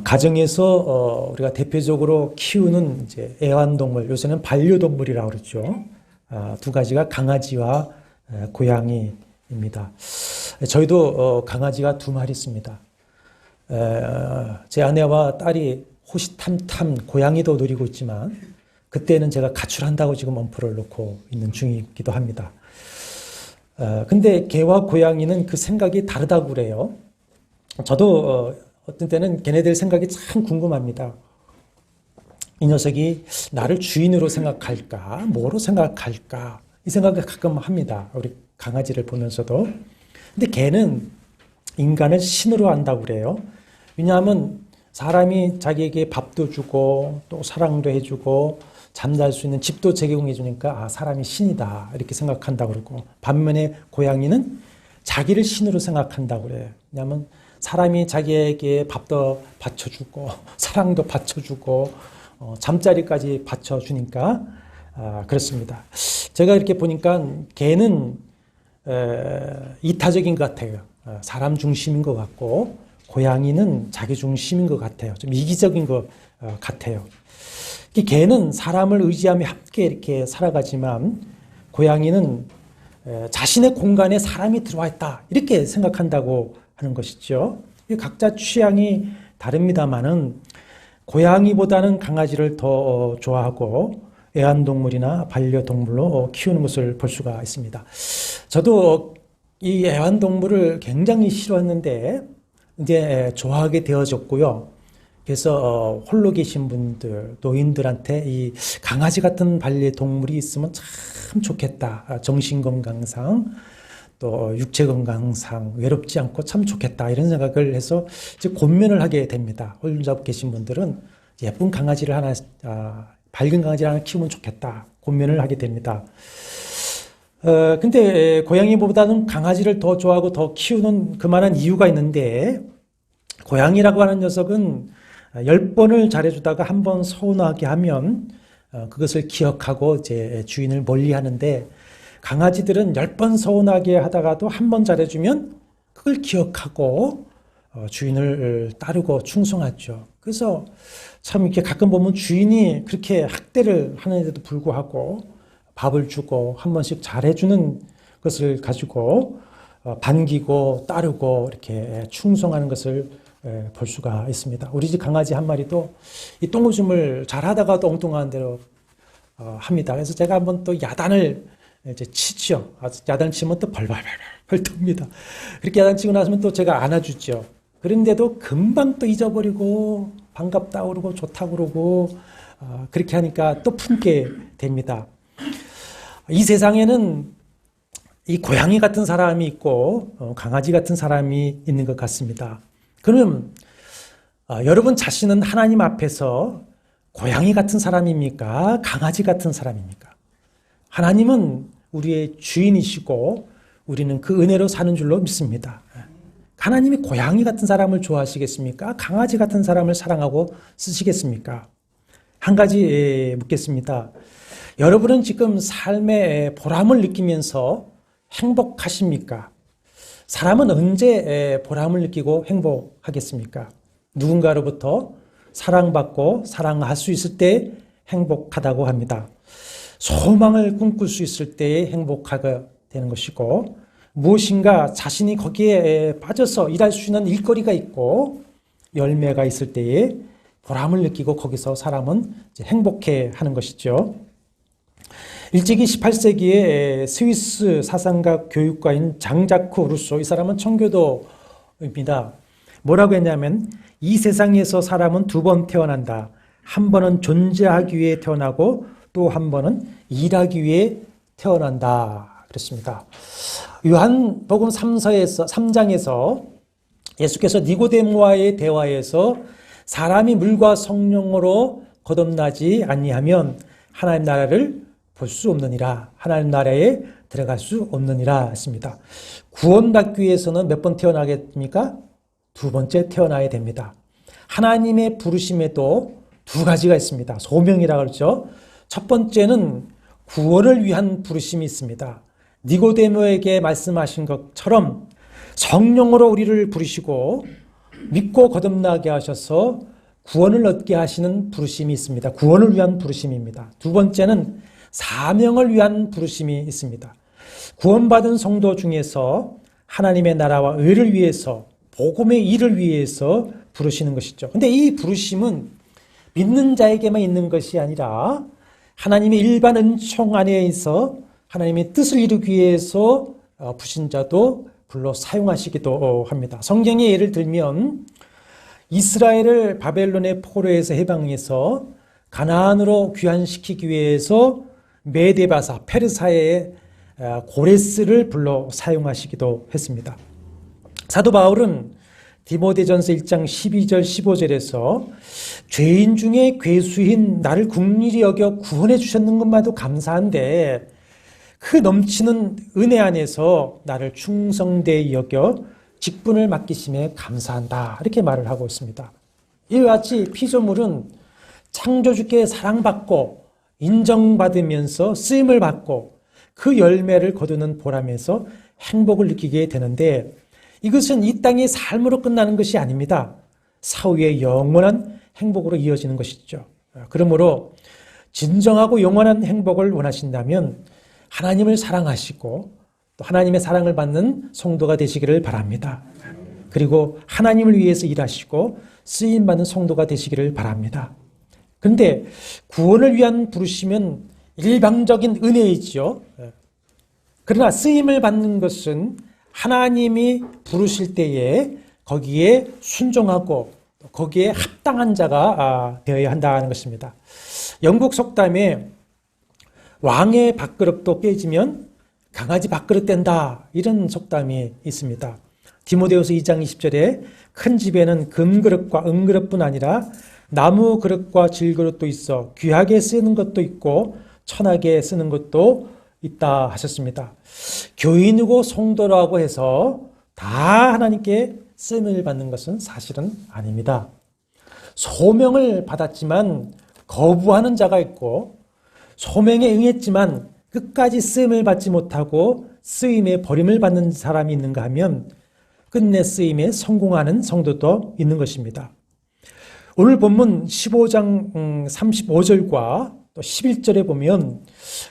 가정에서 우리가 대표적으로 키우는 이제 애완동물, 요새는 반려동물이라고 그러죠. 두 가지가 강아지와 고양이입니다. 저희도 강아지가 두 마리 있습니다. 제 아내와 딸이 호시탐탐 고양이도 노리고 있지만 그때는 제가 가출한다고 지금 엄포를 놓고 있는 중이기도 합니다. 근데 개와 고양이는 그 생각이 다르다고 그래요. 저도 어떤 때는 걔네들 생각이 참 궁금합니다. 이 녀석이 나를 주인으로 생각할까? 뭐로 생각할까? 이 생각을 가끔 합니다. 우리 강아지를 보면서도. 근데 걔는 인간을 신으로 한다고 그래요. 왜냐하면 사람이 자기에게 밥도 주고 또 사랑도 해주고 잠잘 수 있는 집도 제공해 주니까 사람이 신이다 이렇게 생각한다고 그러고, 반면에 고양이는 자기를 신으로 생각한다고 그래요. 왜냐하면 사람이 자기에게 밥도 받쳐주고 사랑도 받쳐주고 잠자리까지 받쳐주니까 그렇습니다. 제가 이렇게 보니까 개는 이타적인 것 같아요. 사람 중심인 것 같고, 고양이는 자기 중심인 것 같아요. 좀 이기적인 것 같아요. 개는 사람을 의지하며 함께 이렇게 살아가지만 고양이는 자신의 공간에 사람이 들어와 있다 이렇게 생각한다고 하는 것이죠. 각자 취향이 다릅니다만은 고양이보다는 강아지를 더 좋아하고 애완동물이나 반려동물로 키우는 것을 볼 수가 있습니다. 저도 이 애완동물을 굉장히 싫어했는데 이제 좋아하게 되어졌고요. 그래서 홀로 계신 분들, 노인들한테 이 강아지 같은 반려동물이 있으면 참 좋겠다. 정신건강상 또 육체건강상 외롭지 않고 참 좋겠다 이런 생각을 해서 이제 고민을 하게 됩니다. 홀로 계신 분들은 예쁜 강아지를 하나, 밝은 강아지를 하나 키우면 좋겠다 고민을 하게 됩니다. 근데 고양이보다는 강아지를 더 좋아하고 더 키우는 그만한 이유가 있는데, 고양이라고 하는 녀석은 10번을 잘해주다가 한 번 서운하게 하면 그것을 기억하고 이제 주인을 멀리 하는데, 강아지들은 10번 서운하게 하다가도 한 번 잘해주면 그걸 기억하고 주인을 따르고 충성하죠. 그래서 참 이렇게 가끔 보면 주인이 그렇게 학대를 하는데도 불구하고 밥을 주고 한 번씩 잘해주는 것을 가지고 반기고 따르고 이렇게 충성하는 것을 볼 수가 있습니다. 우리 집 강아지 한 마리도 이 똥오줌을 잘하다가도 엉뚱한 대로 합니다. 그래서 제가 한번 또 야단을 이제 치죠. 야단 치면 또 벌벌벌 톱니다. 그렇게 야단 치고 나서면 또 제가 안아주죠. 그런데도 금방 또 잊어버리고 반갑다 그러고 좋다 그러고 그렇게 하니까 또 품게 됩니다. 이 세상에는 이 고양이 같은 사람이 있고 강아지 같은 사람이 있는 것 같습니다. 그럼 여러분 자신은 하나님 앞에서 고양이 같은 사람입니까? 강아지 같은 사람입니까? 하나님은 우리의 주인이시고 우리는 그 은혜로 사는 줄로 믿습니다. 하나님이 고양이 같은 사람을 좋아하시겠습니까? 강아지 같은 사람을 사랑하고 쓰시겠습니까? 한 가지 묻겠습니다. 여러분은 지금 삶의 보람을 느끼면서 행복하십니까? 사람은 언제 보람을 느끼고 행복하겠습니까? 누군가로부터 사랑받고 사랑할 수 있을 때 행복하다고 합니다. 소망을 꿈꿀 수 있을 때에 행복하게 되는 것이고, 무엇인가 자신이 거기에 빠져서 일할 수 있는 일거리가 있고 열매가 있을 때에 보람을 느끼고 거기서 사람은 이제 행복해 하는 것이죠. 일제기 18세기에 스위스 사상가 교육가인 장자크 루소, 이 사람은 청교도입니다. 뭐라고 했냐면, 이 세상에서 사람은 두 번 태어난다. 한 번은 존재하기 위해 태어나고 또 한 번은 일하기 위해 태어난다 그랬습니다. 요한복음 3장에서 예수께서 니고데모와의 대화에서 사람이 물과 성령으로 거듭나지 아니하면 하나님 나라를 볼 수 없느니라, 하나님 나라에 들어갈 수 없느니라 했습니다. 구원받기 위해서는 몇 번 태어나겠습니까? 두 번째 태어나야 됩니다. 하나님의 부르심에도 두 가지가 있습니다. 소명이라고 그러죠. 첫 번째는 구원을 위한 부르심이 있습니다. 니고데모에게 말씀하신 것처럼 성령으로 우리를 부르시고 믿고 거듭나게 하셔서 구원을 얻게 하시는 부르심이 있습니다. 구원을 위한 부르심입니다. 두 번째는 사명을 위한 부르심이 있습니다. 구원받은 성도 중에서 하나님의 나라와 의를 위해서, 복음의 일을 위해서 부르시는 것이죠. 근데 이 부르심은 믿는 자에게만 있는 것이 아니라 하나님의 일반 은총 안에서 하나님의 뜻을 이루기 위해서 불신자도 불러 사용하시기도 합니다. 성경의 예를 들면 이스라엘을 바벨론의 포로에서 해방해서 가나안으로 귀환시키기 위해서 메데바사, 페르사의 고레스를 불러 사용하시기도 했습니다. 사도 바울은 디모데전서 1장 12절 15절에서 죄인 중에 괴수인 나를 긍휼히 여겨 구원해 주셨는 것만도 감사한데 그 넘치는 은혜 안에서 나를 충성되이 여겨 직분을 맡기심에 감사한다. 이렇게 말을 하고 있습니다. 이와 같이 피조물은 창조주께 사랑받고 인정받으면서 쓰임을 받고 그 열매를 거두는 보람에서 행복을 느끼게 되는데 이것은 이 땅의 삶으로 끝나는 것이 아닙니다. 사후의 영원한 행복으로 이어지는 것이죠. 그러므로 진정하고 영원한 행복을 원하신다면 하나님을 사랑하시고 또 하나님의 사랑을 받는 성도가 되시기를 바랍니다. 그리고 하나님을 위해서 일하시고 쓰임받는 성도가 되시기를 바랍니다. 그런데 구원을 위한 부르심은 일방적인 은혜이지요. 그러나 쓰임을 받는 것은 하나님이 부르실 때에 거기에 순종하고 거기에 합당한 자가 되어야 한다는 것입니다. 영국 속담에 왕의 밥그릇도 깨지면 강아지 밥그릇 된다, 이런 속담이 있습니다. 디모데후서 2장 20절에 큰 집에는 금그릇과 은그릇뿐 아니라 나무 그릇과 질그릇도 있어 귀하게 쓰는 것도 있고 천하게 쓰는 것도 있다 하셨습니다. 교인이고 성도라고 해서 다 하나님께 쓰임을 받는 것은 사실은 아닙니다. 소명을 받았지만 거부하는 자가 있고 소명에 응했지만 끝까지 쓰임을 받지 못하고 쓰임에 버림을 받는 사람이 있는가 하면 끝내 쓰임에 성공하는 성도도 있는 것입니다. 오늘 본문 15장 35절과 또 11절에 보면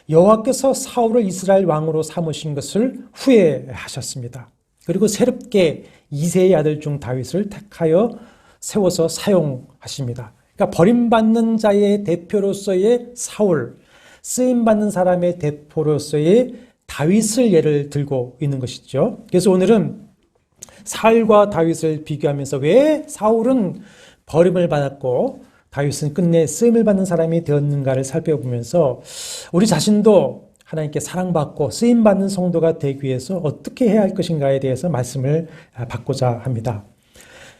여호와께서 사울을 이스라엘 왕으로 삼으신 것을 후회하셨습니다. 그리고 새롭게 이새의 아들 중 다윗을 택하여 세워서 사용하십니다. 그러니까 버림받는 자의 대표로서의 사울, 쓰임받는 사람의 대표로서의 다윗을 예를 들고 있는 것이죠. 그래서 오늘은 사울과 다윗을 비교하면서 왜 사울은 버림을 받았고 다윗은 끝내 쓰임을 받는 사람이 되었는가를 살펴보면서 우리 자신도 하나님께 사랑받고 쓰임받는 성도가 되기 위해서 어떻게 해야 할 것인가에 대해서 말씀을 받고자 합니다.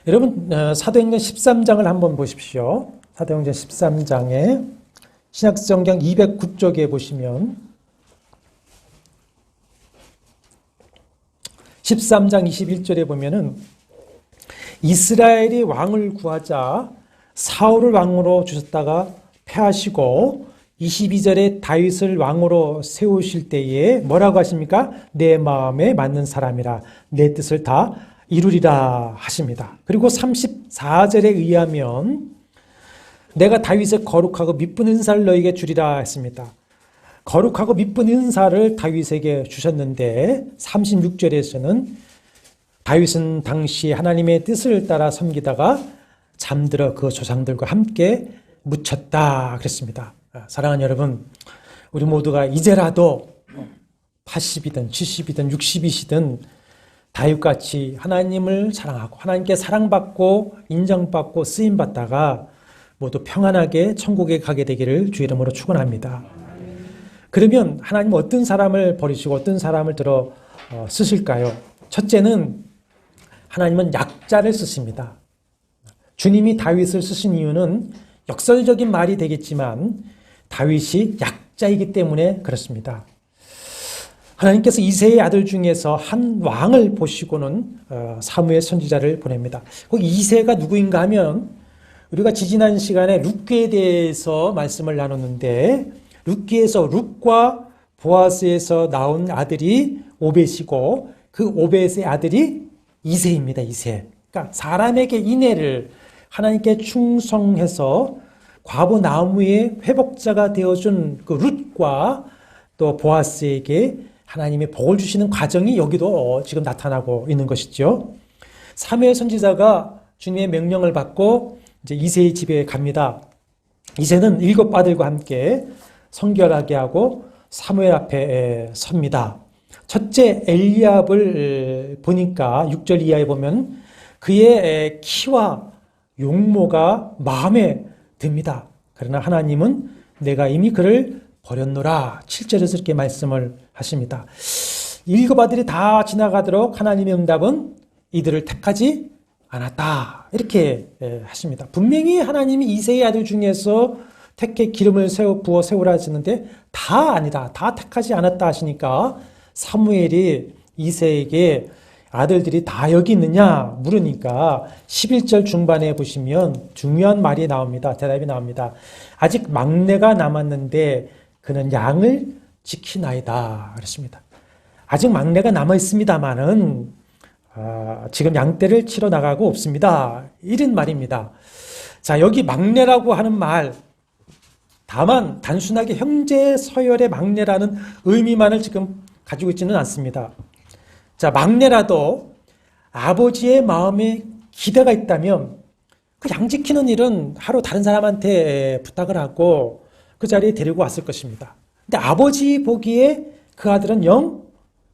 여러분, 사도행전 13장을 한번 보십시오. 사도행전 13장에 신약성경 209쪽에 보시면 13장 21절에 보면은 이스라엘이 왕을 구하자 사울을 왕으로 주셨다가 패하시고 22절에 다윗을 왕으로 세우실 때에 뭐라고 하십니까? 내 마음에 맞는 사람이라 내 뜻을 다 이루리라 하십니다. 그리고 34절에 의하면 내가 다윗의 거룩하고 미쁜 은사를 너에게 주리라 했습니다. 거룩하고 미쁜 은사를 다윗에게 주셨는데 36절에서는 다윗은 당시 하나님의 뜻을 따라 섬기다가 잠들어 그 조상들과 함께 묻혔다 그랬습니다. 사랑하는 여러분, 우리 모두가 이제라도 80이든 70이든 60이시든 다윗같이 하나님을 사랑하고 하나님께 사랑받고 인정받고 쓰임받다가 모두 평안하게 천국에 가게 되기를 주의 이름으로 축원합니다. 그러면 하나님은 어떤 사람을 버리시고 어떤 사람을 들어 쓰실까요? 첫째는 하나님은 약자를 쓰십니다. 주님이 다윗을 쓰신 이유는 역설적인 말이 되겠지만 다윗이 약자이기 때문에 그렇습니다. 하나님께서 이새의 아들 중에서 한 왕을 보시고는 사무엘 선지자를 보냅니다. 그 이새가 누구인가 하면 우리가 지지난 시간에 룻기에 대해서 말씀을 나눴는데 룻기에서 룻과 보아스에서 나온 아들이 오벳이고 그 오벳의 아들이 이새입니다. 이새. 그러니까 사람에게 인애를 하나님께 충성해서 과부 나무의 회복자가 되어준 그 룻과 또 보아스에게 하나님의 복을 주시는 과정이 여기도 지금 나타나고 있는 것이죠. 사무엘 선지자가 주님의 명령을 받고 이제 이새의 집에 갑니다. 이새는 7 아들과 함께 성결하게 하고 사무엘 앞에 섭니다. 첫째 엘리압을 보니까 6절 이하에 보면 그의 키와 용모가 마음에 듭니다. 그러나 하나님은 내가 이미 그를 버렸노라. 7절에서 이렇게 말씀을 하십니다. 7 아들이 다 지나가도록 하나님의 응답은 이들을 택하지 않았다. 이렇게 하십니다. 분명히 하나님이 이새의 아들 중에서 택해 기름을 부어 세우라 하시는데 다 아니다. 다 택하지 않았다 하시니까 사무엘이 이새에게 아들들이 다 여기 있느냐 물으니까 11절 중반에 보시면 중요한 말이 나옵니다. 대답이 나옵니다. 아직 막내가 남았는데 그는 양을 지키나이다. 그렇습니다. 아직 막내가 남아 있습니다만은 지금 양떼를 치러 나가고 없습니다. 이런 말입니다. 자, 여기 막내라고 하는 말, 다만 단순하게 형제 서열의 막내라는 의미만을 지금 가지고 있지는 않습니다. 자, 막내라도 아버지의 마음에 기대가 있다면 그 양 지키는 일은 하루 다른 사람한테 부탁을 하고 그 자리에 데리고 왔을 것입니다. 근데 아버지 보기에 그 아들은 영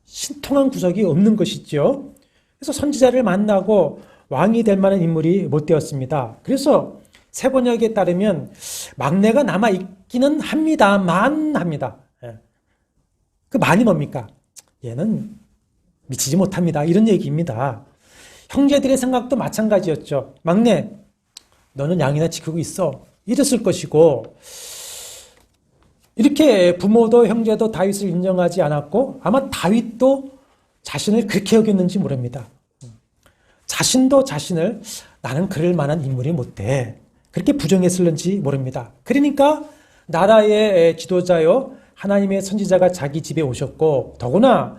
신통한 구석이 없는 것이죠. 그래서 선지자를 만나고 왕이 될 만한 인물이 못 되었습니다. 그래서 세번역에 따르면 막내가 남아있기는 합니다만 합니다. 그 만이 뭡니까? 얘는 미치지 못합니다. 이런 얘기입니다. 형제들의 생각도 마찬가지였죠. 막내, 너는 양이나 지키고 있어. 이랬을 것이고, 이렇게 부모도 형제도 다윗을 인정하지 않았고 아마 다윗도 자신을 그렇게 여겼는지 모릅니다. 자신도 자신을 나는 그럴 만한 인물이 못 돼. 그렇게 부정했을는지 모릅니다. 그러니까 나라의 지도자요 하나님의 선지자가 자기 집에 오셨고 더구나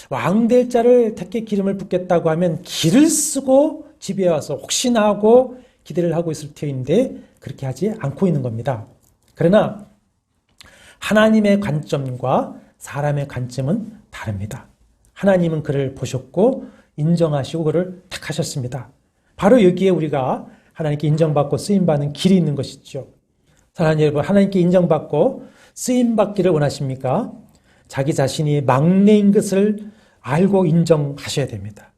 왕될 자를 택해 기름을 붓겠다고 하면 기를 쓰고 집에 와서 혹시나 하고 기대를 하고 있을 터인데 그렇게 하지 않고 있는 겁니다. 그러나 하나님의 관점과 사람의 관점은 다릅니다. 하나님은 그를 보셨고 인정하시고 그를 택하셨습니다. 바로 여기에 우리가 하나님께 인정받고 쓰임받는 길이 있는 것이죠. 사랑하는 여러분, 하나님께 인정받고 쓰임받기를 원하십니까? 자기 자신이 막내인 것을 알고 인정하셔야 됩니다.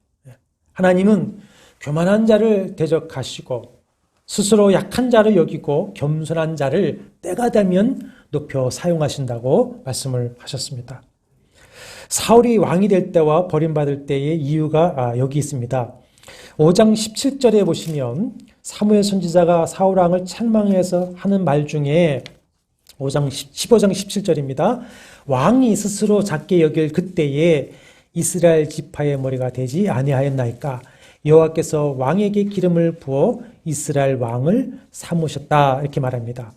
하나님은 교만한 자를 대적하시고 스스로 약한 자를 여기고 겸손한 자를 때가 되면 높여 사용하신다고 말씀을 하셨습니다. 사울이 왕이 될 때와 버림받을 때의 이유가 여기 있습니다. 5장 17절에 보시면 사무엘 선지자가 사울 왕을 책망해서 하는 말 중에 15장 17절입니다. 왕이 스스로 작게 여길 그때에 이스라엘 지파의 머리가 되지 아니하였나이까? 여호와께서 왕에게 기름을 부어 이스라엘 왕을 삼으셨다. 이렇게 말합니다.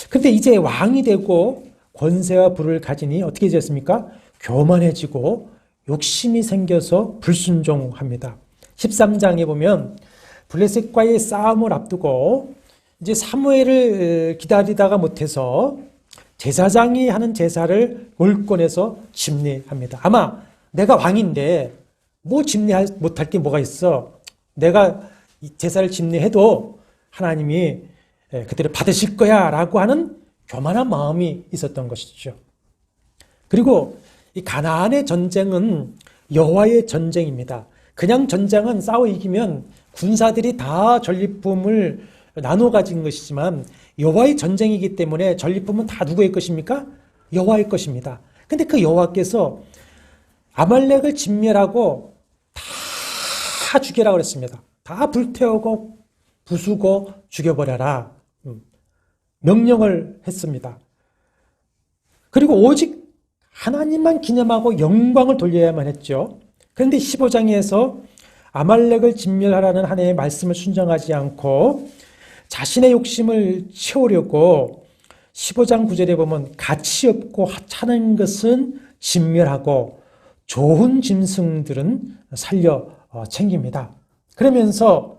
그런데 이제 왕이 되고 권세와 부를 가지니 어떻게 되었습니까? 교만해지고 욕심이 생겨서 불순종합니다. 13장에 보면 블레셋과의 싸움을 앞두고 이제 사무엘을 기다리다가 못해서 제사장이 하는 제사를 몰권해서 집례합니다. 아마 내가 왕인데 뭐 집례 못할 게 뭐가 있어. 내가 이 제사를 집례해도 하나님이 그들을 받으실 거야 라고 하는 교만한 마음이 있었던 것이죠. 그리고 이 가나안의 전쟁은 여호와의 전쟁입니다. 그냥 전쟁은 싸워 이기면 군사들이 다 전리품을 나눠 가진 것이지만 여호와의 전쟁이기 때문에 전리품은 다 누구의 것입니까? 여호와의 것입니다. 근데 그 여호와께서 아말렉을 진멸하고 다 죽여라 그랬습니다. 다 불태우고 부수고 죽여버려라. 명령을 했습니다. 그리고 오직 하나님만 기념하고 영광을 돌려야만 했죠. 그런데 15장에서 아말렉을 진멸하라는 하나님의 말씀을 순종하지 않고 자신의 욕심을 채우려고 15장 9절에 보면 가치 없고 하찮은 것은 진멸하고 좋은 짐승들은 살려 챙깁니다. 그러면서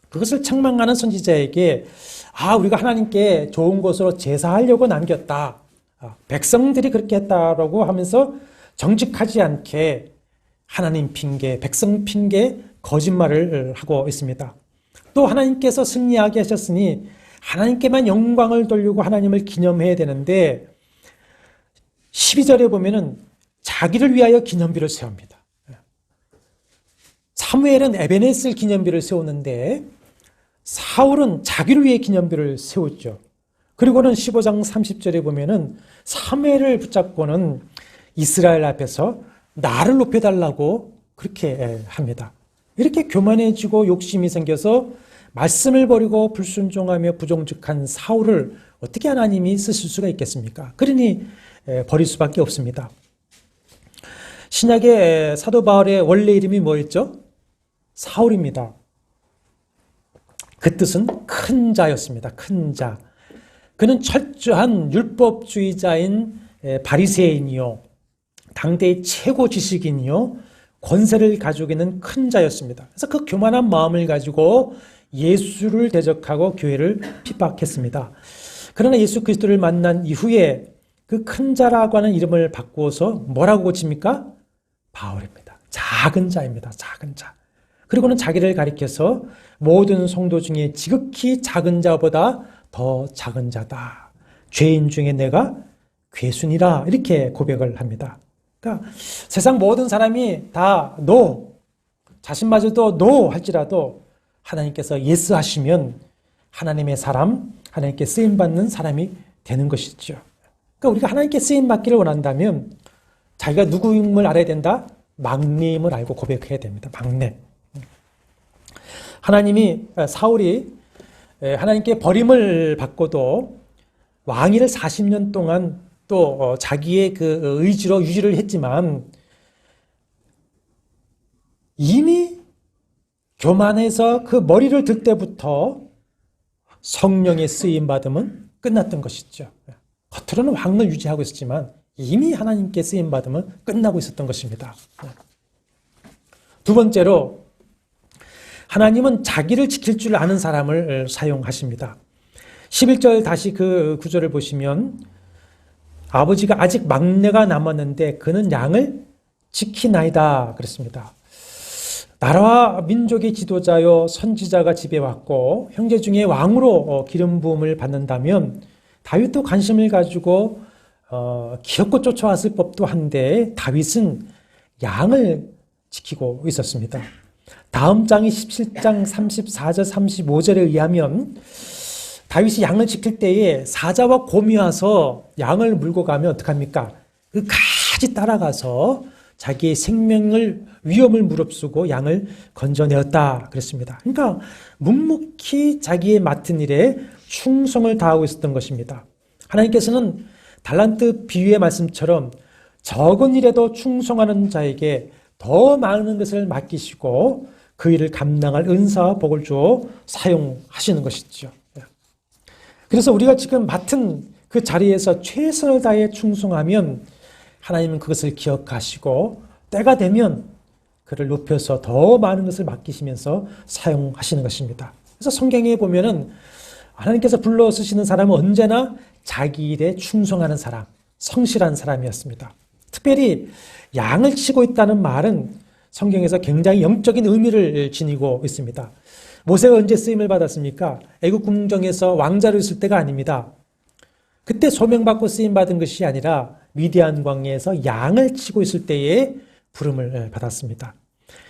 그것을 책망하는 선지자에게 우리가 하나님께 좋은 것으로 제사하려고 남겼다. 백성들이 그렇게 했다라고 하면서 정직하지 않게 하나님 핑계, 백성 핑계, 거짓말을 하고 있습니다. 또 하나님께서 승리하게 하셨으니 하나님께만 영광을 돌리고 하나님을 기념해야 되는데 12절에 보면은 자기를 위하여 기념비를 세웁니다. 사무엘은 에베네셀 기념비를 세웠는데 사울은 자기를 위해 기념비를 세웠죠. 그리고는 15장 30절에 보면은 사무엘을 붙잡고는 이스라엘 앞에서 나를 높여달라고 그렇게 합니다. 이렇게 교만해지고 욕심이 생겨서 말씀을 버리고 불순종하며 부정직한 사울을 어떻게 하나님이 쓰실 수가 있겠습니까? 그러니 버릴 수밖에 없습니다. 신약의 사도 바울의 원래 이름이 뭐였죠? 사울입니다. 그 뜻은 큰 자였습니다. 큰 자. 그는 철저한 율법주의자인 바리새인이요, 당대의 최고 지식인이요, 권세를 가지고 있는 큰 자였습니다. 그래서 그 교만한 마음을 가지고 예수를 대적하고 교회를 핍박했습니다. 그러나 예수 그리스도를 만난 이후에 그 큰 자라고 하는 이름을 바꾸어서 뭐라고 고칩니까? 바울입니다. 작은 자입니다. 작은 자. 그리고는 자기를 가리켜서 모든 성도 중에 지극히 작은 자보다 더 작은 자다. 죄인 중에 내가 괴순이라 이렇게 고백을 합니다. 그러니까 세상 모든 사람이 다 노, 자신마저도 노 할지라도 하나님께서 예스 하시면 하나님의 사람, 하나님께 쓰임받는 사람이 되는 것이죠. 그러니까 우리가 하나님께 쓰임받기를 원한다면 자기가 누구임을 알아야 된다? 막내임을 알고 고백해야 됩니다. 막내. 사울이 하나님께 버림을 받고도 왕위를 40년 동안 또 자기의 그 의지로 유지를 했지만 이미 교만해서 그 머리를 들 때부터 성령의 쓰임받음은 끝났던 것이죠. 겉으로는 왕을 유지하고 있었지만 이미 하나님께 쓰임받음은 끝나고 있었던 것입니다. 두 번째로 하나님은 자기를 지킬 줄 아는 사람을 사용하십니다. 11절 다시 그 구절을 보시면 아버지가 아직 막내가 남았는데 그는 양을 지키나이다 그랬습니다. 나라와 민족의 지도자요 선지자가 집에 왔고 형제 중에 왕으로 기름 부음을 받는다면 다윗도 관심을 가지고 기어코 쫓아왔을 법도 한데 다윗은 양을 지키고 있었습니다. 다음 장이 17장 34절 35절에 의하면 다윗이 양을 지킬 때에 사자와 곰이 와서 양을 물고 가면 어떡합니까? 끝까지 따라가서 자기의 생명을 위험을 무릅쓰고 양을 건져내었다 그랬습니다. 그러니까 묵묵히 자기의 맡은 일에 충성을 다하고 있었던 것입니다. 하나님께서는 달란트 비유의 말씀처럼 적은 일에도 충성하는 자에게 더 많은 것을 맡기시고 그 일을 감당할 은사와 복을 주어 사용하시는 것이죠. 그래서 우리가 지금 맡은 그 자리에서 최선을 다해 충성하면 하나님은 그것을 기억하시고 때가 되면 그를 높여서 더 많은 것을 맡기시면서 사용하시는 것입니다. 그래서 성경에 보면은 하나님께서 불러 쓰시는 사람은 언제나 자기 일에 충성하는 사람, 성실한 사람이었습니다. 특별히 양을 치고 있다는 말은 성경에서 굉장히 영적인 의미를 지니고 있습니다. 모세가 언제 쓰임을 받았습니까? 애국 궁정에서 왕자로 있을 때가 아닙니다. 그때 소명받고 쓰임받은 것이 아니라 미디안 광야에서 양을 치고 있을 때에 부름을 받았습니다.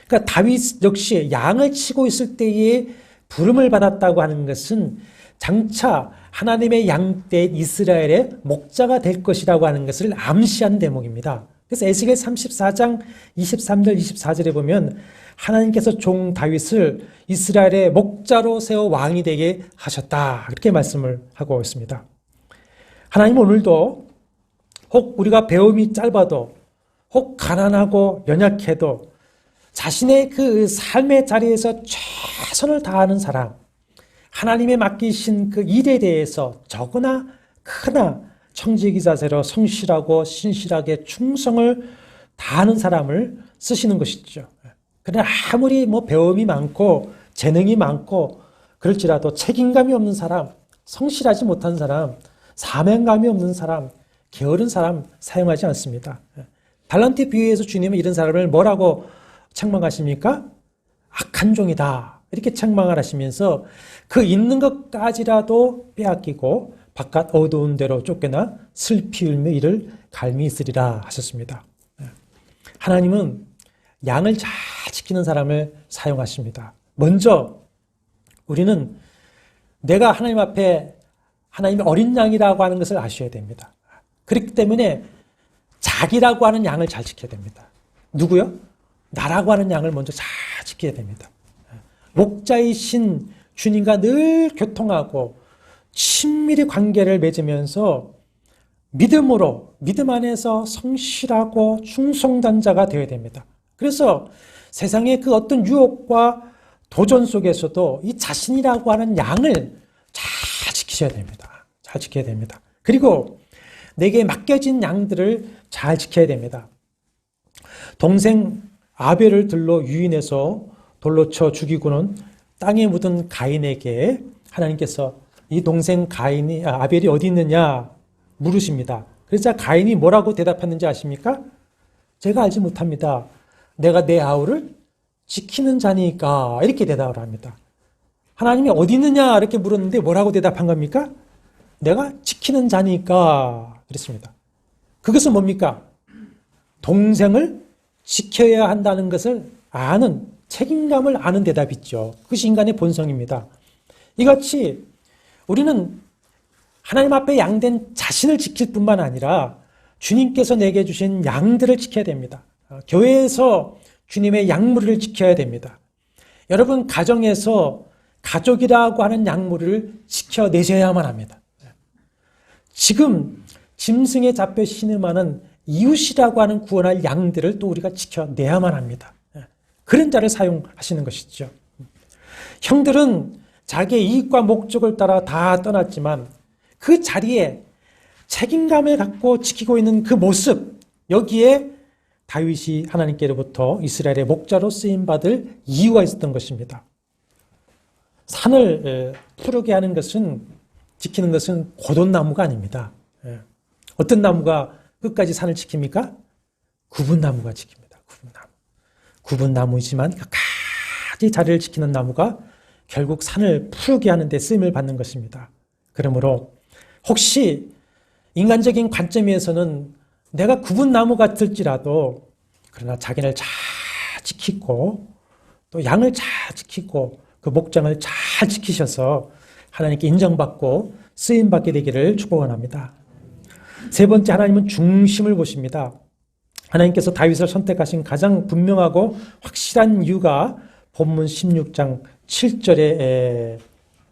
그러니까 다윗 역시 양을 치고 있을 때에 부름을 받았다고 하는 것은 장차 하나님의 양떼 이스라엘의 목자가 될 것이라고 하는 것을 암시한 대목입니다. 그래서 에스겔 34장 23절 24절에 보면 하나님께서 종 다윗을 이스라엘의 목자로 세워 왕이 되게 하셨다 그렇게 말씀을 하고 있습니다. 하나님은 오늘도 혹 우리가 배움이 짧아도 혹 가난하고 연약해도 자신의 그 삶의 자리에서 최선을 다하는 사람, 하나님의 맡기신 그 일에 대해서 적으나 크나 청지기 자세로 성실하고 신실하게 충성을 다하는 사람을 쓰시는 것이죠. 그러나 아무리 뭐 배움이 많고 재능이 많고 그럴지라도 책임감이 없는 사람, 성실하지 못한 사람, 사명감이 없는 사람, 게으른 사람 사용하지 않습니다. 달란트 비유에서 주님은 이런 사람을 뭐라고 책망하십니까? 악한 종이다. 이렇게 책망을 하시면서 그 있는 것까지라도 빼앗기고 바깥 어두운 데로 쫓겨나 슬피 울며 이를 갈미 있으리라 하셨습니다. 하나님은 양을 잘 지키는 사람을 사용하십니다. 먼저 우리는 내가 하나님 앞에 하나님의 어린 양이라고 하는 것을 아셔야 됩니다. 그렇기 때문에 자기라고 하는 양을 잘 지켜야 됩니다. 누구요? 나라고 하는 양을 먼저 잘 지켜야 됩니다. 목자이신 주님과 늘 교통하고 친밀히 관계를 맺으면서 믿음으로, 믿음 안에서 성실하고 충성단자가 되어야 됩니다. 그래서 세상의 그 어떤 유혹과 도전 속에서도 이 자신이라고 하는 양을 잘 지키셔야 됩니다. 잘 지켜야 됩니다. 그리고 내게 맡겨진 양들을 잘 지켜야 됩니다. 동생 아벨을 들로 유인해서 돌로 쳐 죽이고는 땅에 묻은 가인에게 하나님께서 이 동생 아벨이 어디 있느냐 물으십니다. 그래서 가인이 뭐라고 대답했는지 아십니까? 제가 알지 못합니다. 내가 내 아우를 지키는 자니까 이렇게 대답을 합니다. 하나님이 어디 있느냐 이렇게 물었는데 뭐라고 대답한 겁니까? 내가 지키는 자니까 그랬습니다. 그것은 뭡니까? 동생을 지켜야 한다는 것을 아는 책임감을 아는 대답이죠. 그것이 인간의 본성입니다. 이같이 우리는 하나님 앞에 양된 자신을 지킬 뿐만 아니라 주님께서 내게 주신 양들을 지켜야 됩니다. 교회에서 주님의 양무리를 지켜야 됩니다. 여러분 가정에서 가족이라고 하는 양무리를 지켜내셔야만 합니다. 지금 짐승에 잡혀 신음하는 이웃이라고 하는 구원할 양들을 또 우리가 지켜내야만 합니다. 그런 자를 사용하시는 것이죠. 형들은 자기의 이익과 목적을 따라 다 떠났지만 그 자리에 책임감을 갖고 지키고 있는 그 모습, 여기에 다윗이 하나님께로부터 이스라엘의 목자로 쓰임받을 이유가 있었던 것입니다. 산을 푸르게 하는 것은, 지키는 것은 고돈나무가 아닙니다. 어떤 나무가 끝까지 산을 지킵니까? 구분나무가 지킵니다. 구분나무이지만 끝까지 자리를 지키는 나무가 결국 산을 푸르게 하는 데 쓰임을 받는 것입니다. 그러므로 혹시 인간적인 관점에서는 내가 구분나무 같을지라도 그러나 자기를 잘 지키고 또 양을 잘 지키고 그 목장을 잘 지키셔서 하나님께 인정받고 쓰임받게 되기를 축복합니다. 세 번째, 하나님은 중심을 보십니다. 하나님께서 다윗을 선택하신 가장 분명하고 확실한 이유가 본문 16장 7절에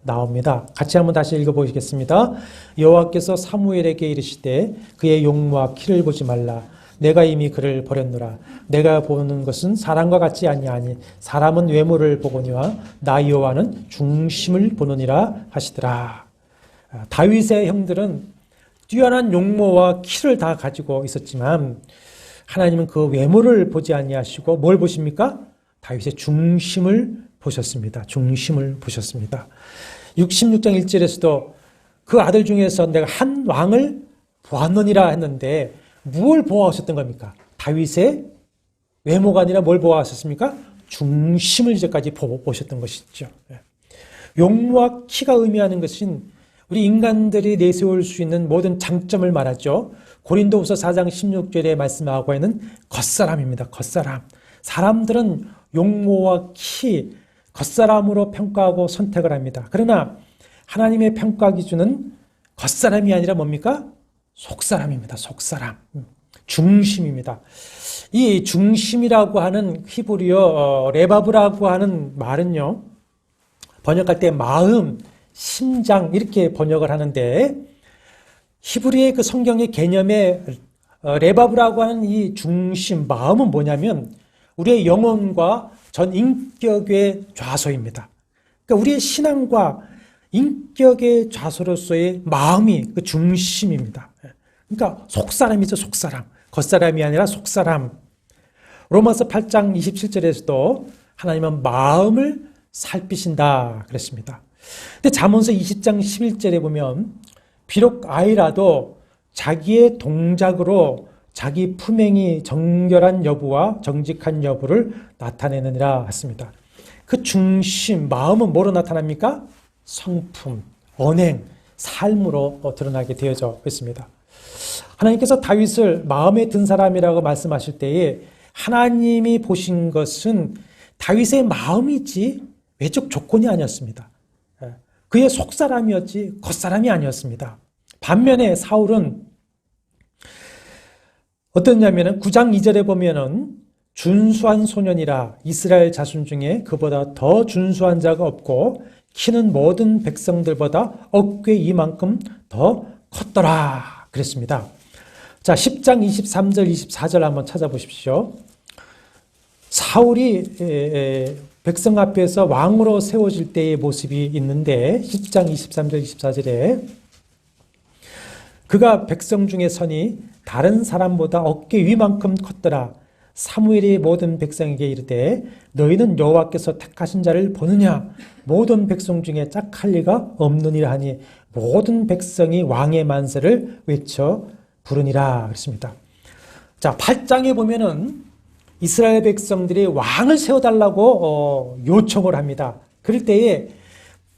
나옵니다. 같이 한번 다시 읽어보시겠습니다. 여호와께서 사무엘에게 이르시되 그의 용모와 키를 보지 말라. 내가 이미 그를 버렸노라. 내가 보는 것은 사람과 같지 아니하니 사람은 외모를 보거니와 나 여호와는 중심을 보느니라 하시더라. 다윗의 형들은 뛰어난 용모와 키를 다 가지고 있었지만 하나님은 그 외모를 보지 아니하시고 뭘 보십니까? 다윗의 중심을 보셨습니다. 중심을 보셨습니다. 66장 1절에서도 그 아들 중에서 내가 한 왕을 보았느니라 했는데 무엇을 보아하셨던 겁니까? 다윗의 외모가 아니라 뭘 보아하셨습니까? 중심을 이제까지 보셨던 것이죠. 용모와 키가 의미하는 것은 우리 인간들이 내세울 수 있는 모든 장점을 말하죠. 고린도후서 4장 16절에 말씀하고 있는 겉사람입니다. 겉사람. 사람들은 용모와 키, 겉사람으로 평가하고 선택을 합니다. 그러나 하나님의 평가 기준은 겉사람이 아니라 뭡니까? 속사람입니다. 속사람. 중심입니다. 이 중심이라고 하는 히브리어 레바브라고 하는 말은요. 번역할 때 마음, 심장 이렇게 번역을 하는데 히브리의 그 성경의 개념의 레바브라고 하는 이 중심, 마음은 뭐냐면 우리의 영혼과 전 인격의 좌소입니다. 그러니까 우리의 신앙과 인격의 좌소로서의 마음이 그 중심입니다. 그러니까 속사람이죠, 속사람. 겉사람이 아니라 속사람. 로마서 8장 27절에서도 하나님은 마음을 살피신다 그랬습니다. 근데 잠언서 20장 11절에 보면 비록 아이라도 자기의 동작으로 자기 품행이 정결한 여부와 정직한 여부를 나타내느니라 했습니다. 그 중심, 마음은 뭐로 나타납니까? 성품, 언행, 삶으로 드러나게 되어져 있습니다. 하나님께서 다윗을 마음에 든 사람이라고 말씀하실 때에 하나님이 보신 것은 다윗의 마음이지 외적 조건이 아니었습니다. 그의 속사람이었지 겉사람이 아니었습니다. 반면에 사울은 어떠냐면은 9장 2절에 보면은 준수한 소년이라 이스라엘 자손 중에 그보다 더 준수한 자가 없고 키는 모든 백성들보다 어깨 이만큼 더 컸더라 그랬습니다. 자, 10장 23절 24절 한번 찾아보십시오. 사울이 백성 앞에서 왕으로 세워질 때의 모습이 있는데 10장 23절 24절에 그가 백성 중에 선이 다른 사람보다 어깨 위만큼 컸더라. 사무엘이 모든 백성에게 이르되 너희는 여호와께서 택하신 자를 보느냐? 모든 백성 중에 짝할 리가 없느니라 하니 모든 백성이 왕의 만세를 외쳐 부르니라 그랬습니다. 자, 8장에 보면은 이스라엘 백성들이 왕을 세워달라고 요청을 합니다. 그럴 때에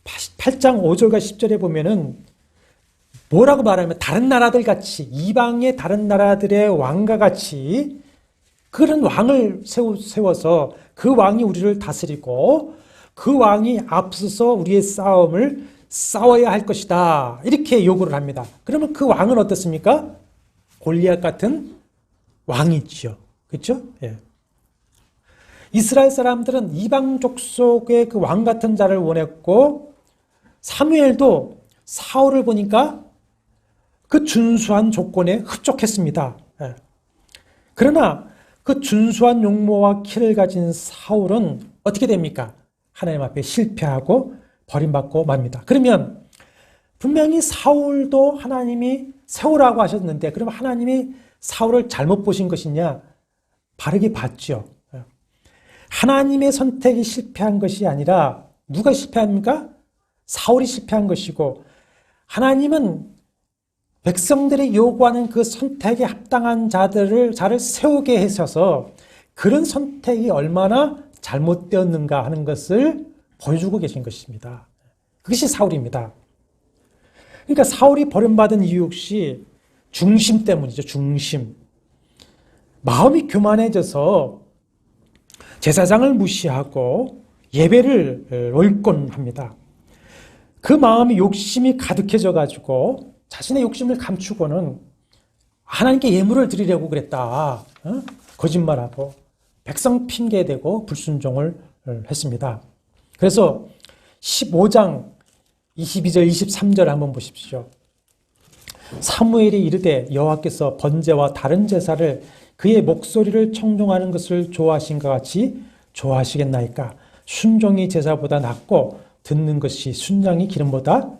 8장 5절과 10절에 보면은 뭐라고 말하면 다른 나라들 같이 이방의 다른 나라들의 왕과 같이 그런 왕을 세워서 그 왕이 우리를 다스리고 그 왕이 앞서서 우리의 싸움을 싸워야 할 것이다. 이렇게 요구를 합니다. 그러면 그 왕은 어떻습니까? 골리앗 같은 왕이지요. 그렇죠? 예. 이스라엘 사람들은 이방 족속의 그 왕 같은 자를 원했고 사무엘도 사울을 보니까 그 준수한 조건에 흡족했습니다. 예. 그러나 그 준수한 용모와 키를 가진 사울은 어떻게 됩니까? 하나님 앞에 실패하고 버림받고 맙니다. 그러면 분명히 사울도 하나님이 세우라고 하셨는데 그럼 하나님이 사울을 잘못 보신 것이냐? 바르게 봤죠. 하나님의 선택이 실패한 것이 아니라 누가 실패합니까? 사울이 실패한 것이고 하나님은 백성들이 요구하는 그 선택에 합당한 자를 세우게 하셔서 그런 선택이 얼마나 잘못되었는가 하는 것을 보여주고 계신 것입니다. 그것이 사울입니다. 그러니까 사울이 버림받은 이유 역시 중심 때문이죠. 중심. 마음이 교만해져서 제사장을 무시하고 예배를 올권합니다. 그 마음이 욕심이 가득해져 가지고 자신의 욕심을 감추고는 하나님께 예물을 드리려고 그랬다. 거짓말하고 백성 핑계대고 불순종을 했습니다. 그래서 15장 22절 23절 한번 보십시오. 사무엘이 이르되 여호와께서 번제와 다른 제사를 그의 목소리를 청종하는 것을 좋아하신 것 같이 좋아하시겠나이까? 순종이 제사보다 낫고 듣는 것이 순양이 기름보다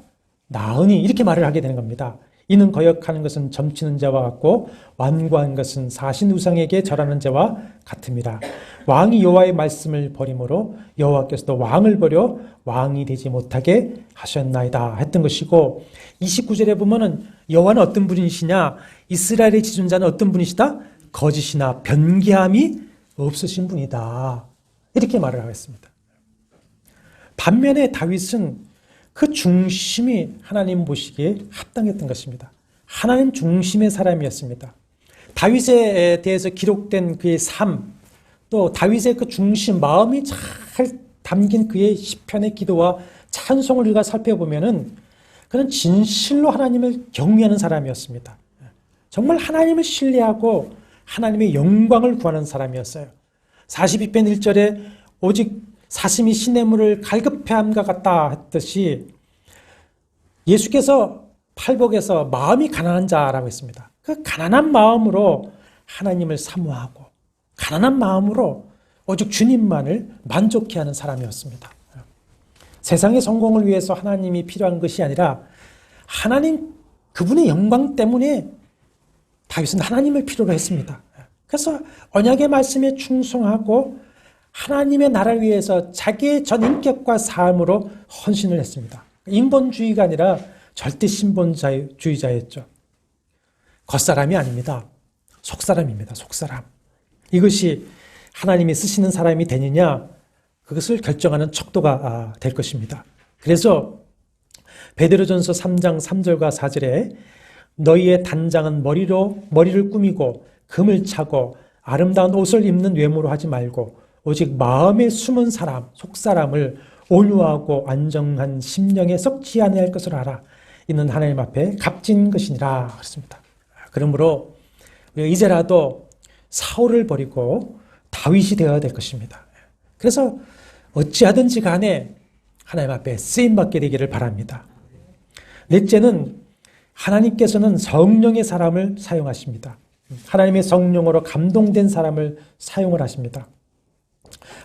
나으니 이렇게 말을 하게 되는 겁니다. 이는 거역하는 것은 점치는 자와 같고 완고한 것은 사신 우상에게 절하는 자와 같음이라. 왕이 여호와의 말씀을 버림으로 여호와께서도 왕을 버려 왕이 되지 못하게 하셨나이다 했던 것이고 29절에 보면은 여호와는 어떤 분이시냐? 이스라엘의 지존자는 어떤 분이시다? 거짓이나 변개함이 없으신 분이다. 이렇게 말을 하겠습니다. 반면에 다윗은 그 중심이 하나님 보시기에 합당했던 것입니다. 하나님 중심의 사람이었습니다. 다윗에 대해서 기록된 그의 삶, 또 다윗의 그 중심, 마음이 잘 담긴 그의 시편의 기도와 찬송을 우리가 살펴보면은 그는 진실로 하나님을 경외하는 사람이었습니다. 정말 하나님을 신뢰하고 하나님의 영광을 구하는 사람이었어요. 42편 1절에 오직 사슴이 시냇물을 갈급해함과 같다 했듯이 예수께서 팔복에서 마음이 가난한 자라고 했습니다. 그 가난한 마음으로 하나님을 사모하고 가난한 마음으로 오직 주님만을 만족해 하는 사람이었습니다. 세상의 성공을 위해서 하나님이 필요한 것이 아니라 하나님 그분의 영광 때문에 다윗은 하나님을 필요로 했습니다. 그래서 언약의 말씀에 충성하고 하나님의 나라를 위해서 자기의 전 인격과 삶으로 헌신을 했습니다. 인본주의가 아니라 절대 신본주의자였죠. 겉사람이 아닙니다. 속사람입니다. 속사람. 이것이 하나님이 쓰시는 사람이 되느냐, 그것을 결정하는 척도가 될 것입니다. 그래서 베드로전서 3장 3절과 4절에 너희의 단장은 머리를 꾸미고 금을 차고 아름다운 옷을 입는 외모로 하지 말고 오직 마음에 숨은 사람, 속사람을 온유하고 안정한 심령에 썩지 아니할 것을 알아. 이는 하나님 앞에 값진 것이니라 그랬습니다. 그러므로 우리가 이제라도 사울을 버리고 다윗이 되어야 될 것입니다. 그래서 어찌하든지 간에 하나님 앞에 쓰임받게 되기를 바랍니다. 넷째는 하나님께서는 성령의 사람을 사용하십니다. 하나님의 성령으로 감동된 사람을 사용을 하십니다.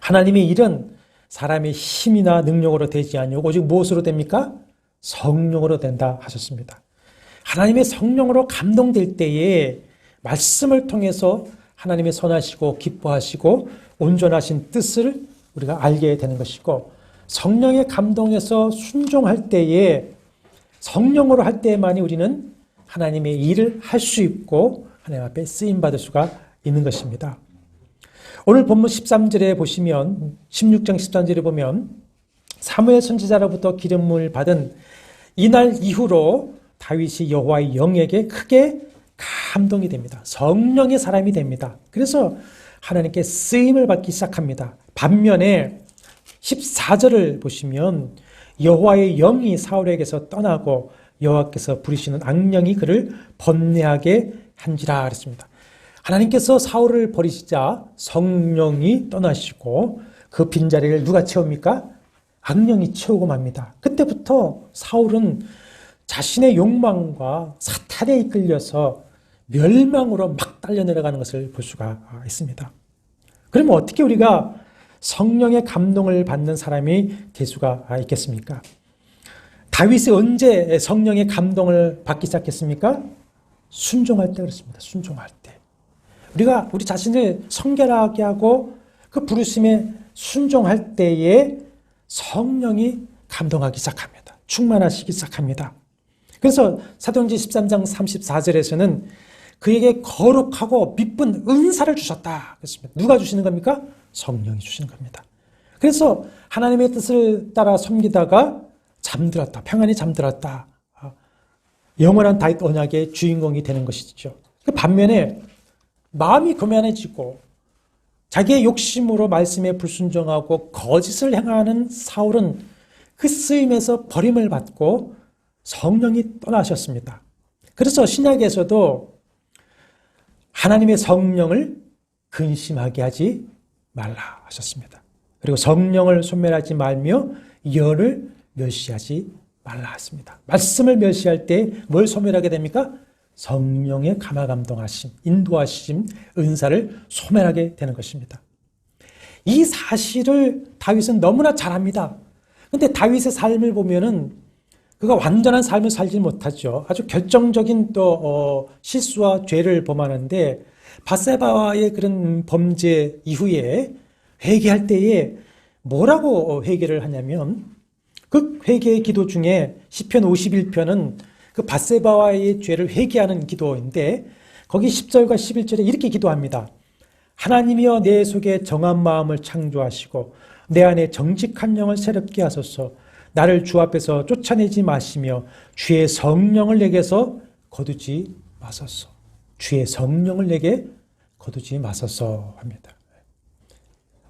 하나님의 일은 사람의 힘이나 능력으로 되지 아니하고 오직 무엇으로 됩니까? 성령으로 된다 하셨습니다. 하나님의 성령으로 감동될 때에 말씀을 통해서 하나님의 선하시고 기뻐하시고 온전하신 뜻을 우리가 알게 되는 것이고, 성령의 감동에서 순종할 때에 성령으로 할 때만이 우리는 하나님의 일을 할 수 있고 하나님 앞에 쓰임받을 수가 있는 것입니다. 오늘 본문 13절에 보시면, 16장 13절에 보면 사무엘 선지자로부터 기름을 받은 이날 이후로 다윗이 여호와의 영에게 크게 감동이 됩니다. 성령의 사람이 됩니다. 그래서 하나님께 쓰임을 받기 시작합니다. 반면에 14절을 보시면 여호와의 영이 사울에게서 떠나고 여호와께서 부리시는 악령이 그를 번뇌하게 한지라 그랬습니다. 하나님께서 사울을 버리시자 성령이 떠나시고 그 빈자리를 누가 채웁니까? 악령이 채우고 맙니다. 그때부터 사울은 자신의 욕망과 사탄에 이끌려서 멸망으로 막 달려내려가는 것을 볼 수가 있습니다. 그러면 어떻게 우리가 성령의 감동을 받는 사람이 될 수가 있겠습니까? 다윗이 언제 성령의 감동을 받기 시작했습니까? 순종할 때 그렇습니다. 순종할 때. 우리가 우리 자신을 성결하게 하고 그 부르심에 순종할 때에 성령이 감동하기 시작합니다. 충만하시기 시작합니다. 그래서 사도행전 13장 34절에서는 그에게 거룩하고 미쁜 은사를 주셨다 그랬습니다. 누가 주시는 겁니까? 성령이 주시는 겁니다. 그래서 하나님의 뜻을 따라 섬기다가 잠들었다. 평안히 잠들었다. 영원한 다윗 언약의 주인공이 되는 것이죠. 그 반면에 마음이 교만해지고 자기의 욕심으로 말씀에 불순종하고 거짓을 행하는 사울은 그 쓰임에서 버림을 받고 성령이 떠나셨습니다. 그래서 신약에서도 하나님의 성령을 근심하게 하지 말라 하셨습니다. 그리고 성령을 소멸하지 말며 열을 멸시하지 말라 했습니다. 말씀을 멸시할 때 뭘 소멸하게 됩니까? 성령의 감화감동하심, 인도하심, 은사를 소멸하게 되는 것입니다. 이 사실을 다윗은 너무나 잘 압니다. 그런데 다윗의 삶을 보면은 그가 완전한 삶을 살지 못하죠. 아주 결정적인 또 실수와 죄를 범하는데, 밧세바와의 그런 범죄 이후에 회개할 때에 뭐라고 회개를 하냐면, 그 회개의 기도 중에 시편 51편은 그 밧세바와의 죄를 회개하는 기도인데, 거기 10절과 11절에 이렇게 기도합니다. 하나님이여 내 속에 정한 마음을 창조하시고 내 안에 정직한 영을 새롭게 하소서. 나를 주 앞에서 쫓아내지 마시며 주의 성령을 내게서 거두지 마소서. 주의 성령을 내게 거두지 마소서 합니다.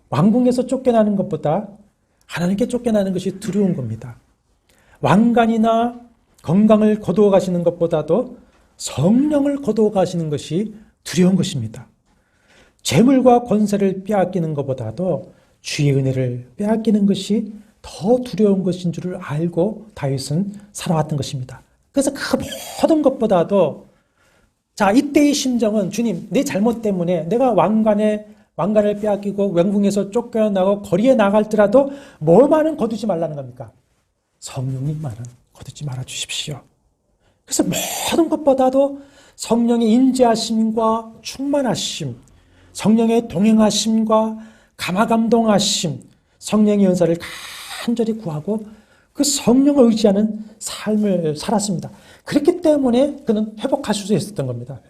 왕궁에서 쫓겨나는 것보다 하나님께 쫓겨나는 것이 두려운 겁니다. 왕관이나 건강을 거두어 가시는 것보다도 성령을 거두어 가시는 것이 두려운 것입니다. 재물과 권세를 빼앗기는 것보다도 주의 은혜를 빼앗기는 것이 더 두려운 것인 줄을 알고 다윗은 살아왔던 것입니다. 그래서 그 모든 것보다도 이때의 심정은 주님, 내 잘못 때문에 내가 왕관을 빼앗기고 왕궁에서 쫓겨나고 거리에 나갈지라도 뭐만은 거두지 말라는 겁니까? 성령님만은 거두지 말아 주십시오. 그래서 모든 것보다도 성령의 인자하심과 충만하심, 성령의 동행하심과 감화감동하심, 성령의 은사를 간절히 구하고 그 성령을 의지하는 삶을 살았습니다. 그렇기 때문에 그는 회복할 수 있었던 겁니다.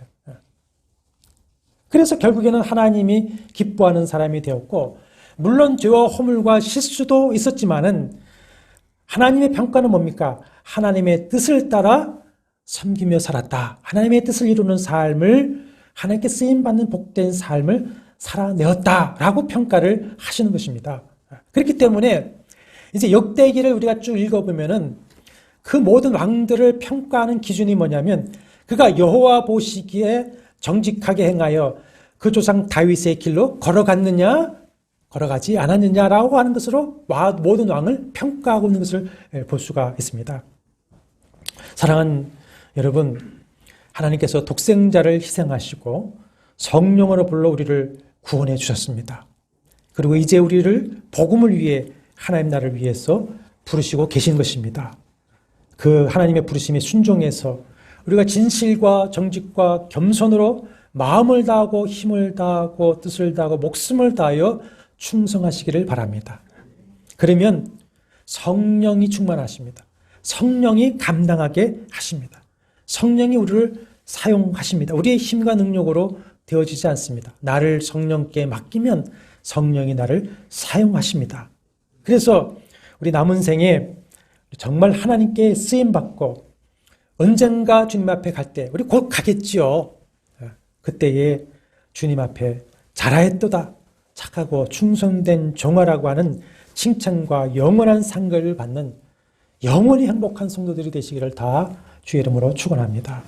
그래서 결국에는 하나님이 기뻐하는 사람이 되었고, 물론 죄와 허물과 실수도 있었지만은 하나님의 평가는 뭡니까? 하나님의 뜻을 따라 섬기며 살았다. 하나님의 뜻을 이루는 삶을, 하나님께 쓰임받는 복된 삶을 살아내었다라고 평가를 하시는 것입니다. 그렇기 때문에 이제 역대기를 우리가 쭉 읽어보면은 그 모든 왕들을 평가하는 기준이 뭐냐면, 그가 여호와 보시기에 정직하게 행하여 그 조상 다윗의 길로 걸어갔느냐 걸어가지 않았느냐라고 하는 것으로 모든 왕을 평가하고 있는 것을 볼 수가 있습니다. 사랑하는 여러분, 하나님께서 독생자를 희생하시고 성령으로 불러 우리를 구원해 주셨습니다. 그리고 이제 우리를 복음을 위해 하나님 나라를 위해서 부르시고 계신 것입니다. 그 하나님의 부르심에 순종해서 우리가 진실과 정직과 겸손으로 마음을 다하고 힘을 다하고 뜻을 다하고 목숨을 다하여 충성하시기를 바랍니다. 그러면 성령이 충만하십니다. 성령이 감당하게 하십니다. 성령이 우리를 사용하십니다. 우리의 힘과 능력으로 되어지지 않습니다. 나를 성령께 맡기면 성령이 나를 사용하십니다. 그래서 우리 남은 생에 정말 하나님께 쓰임받고 언젠가 주님 앞에 갈 때, 우리 곧 가겠지요. 그때에 주님 앞에 잘하였도다, 착하고 충성된 종아라고 하는 칭찬과 영원한 상급을 받는 영원히 행복한 성도들이 되시기를 다 주의 이름으로 축원합니다.